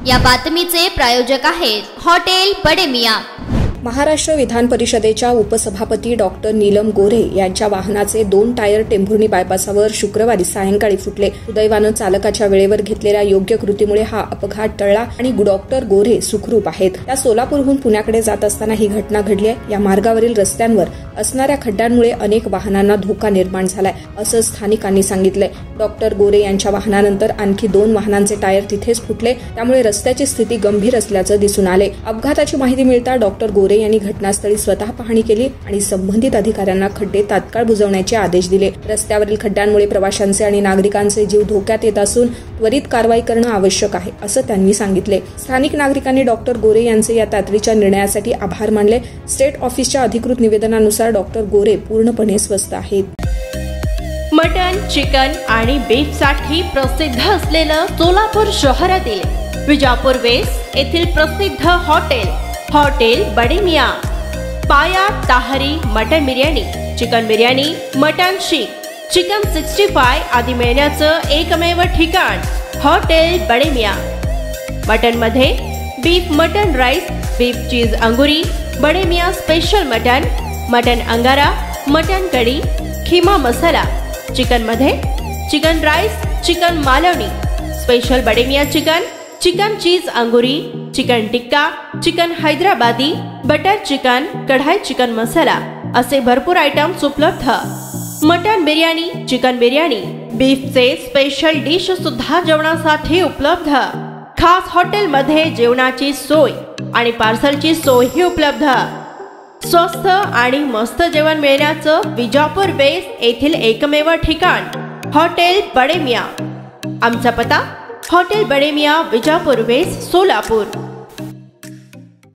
या बातमीचे प्रायोजक आहेत हॉटेल बडे मियां। महाराष्ट्र विधान परिषदेच्या उपसभापती डॉक्टर नीलम गोऱ्हे यांच्या वाहनाचे 2 टायर टेंभुर्णी बायपासावर शुक्रवारी सायंकाळी फुटले। सुदैवानं चालकाच्या वेळेवर घेतलेल्या योग्य कृतीमुळे हा अपघात टळला आणि डॉक्टर गोऱ्हे सुखरूप आहेत। त्या सोलापूरहून पुण्याकडे जात असताना ही घटना घडली आहे। या मार्गावरील रस्त्यांवर असणाऱ्या खड्ड्यांमुळे अनेक वाहनांना धोका निर्माण झालाय, असं स्थानिकांनी सांगितलंय। डॉक्टर गोरे यांच्या वाहनानंतर आणखी 2 वाहनांचे टायर तिथेच फुटले, त्यामुळे रस्त्याची स्थिती गंभीर असल्याचं दिसून आले। अपघाताची माहिती मिळता डॉक्टर गोरे यांनी घटनास्थळी स्वतः पाहणी केली आणि संबंधित अधिकाऱ्यांना खड्डे तात्काळ बुजवण्याचे आदेश दिले। रस्त्यावरील खड्ड्यांमुळे प्रवाशांचे आणि नागरिकांचे जीव धोक्यात येत असून त्वरित कारवाई करणं आवश्यक आहे, असं त्यांनी सांगितले। स्थानिक नागरिकांनी डॉक्टर गोरे यांचे या तातडीच्या निर्णयासाठी आभार मानले। स्टेट ऑफिसच्या अधिकृत निवेदनानुसार डॉक्टर गोरे पूर्णपणे स्वस्थ आहेत। मटन, चिकन आणि बीफ साठी प्रसिद्ध असलेलं सोलापूर शहरातील विजापूर वेस्ट येथील प्रसिद्ध hotel Bade Miyan. Paya tahri mutton biryani, chicken biryani, mutton seekh, chicken 65 आदी मिळण्याचं एकमेव ठिकाण हॉटेल बडे मियां। मटन मध्ये beef mutton rice, beef cheese angoori, Bade Miyan special mutton angara, mutton kadhi, keema masala. Chicken मध्ये chicken rice, chicken Malvani, special Bade Miyan chicken cheese angoori, chicken tikka, chicken Hyderabadi, butter chicken, kadai chicken masala असे भरपूर आयटम्स उपलब्ध। मटन बिर्याणी, चिकन बिर्याणी, बीफचे स्पेशल डिश सुद्धा जेवणासाठी उपलब्ध। खास हॉटेलमध्ये जेवणाची सोय आणि पार्सलची सोयही उपलब्ध। स्वस्त आणि मस्त जेवण मिळण्याचं विजापूर वेस्ट येथील एकमेव ठिकाण हॉटेल बडे मियां। आमचा पत्ता हॉटेल बडे मियां, विजापूर वेस्ट, सोलापूर।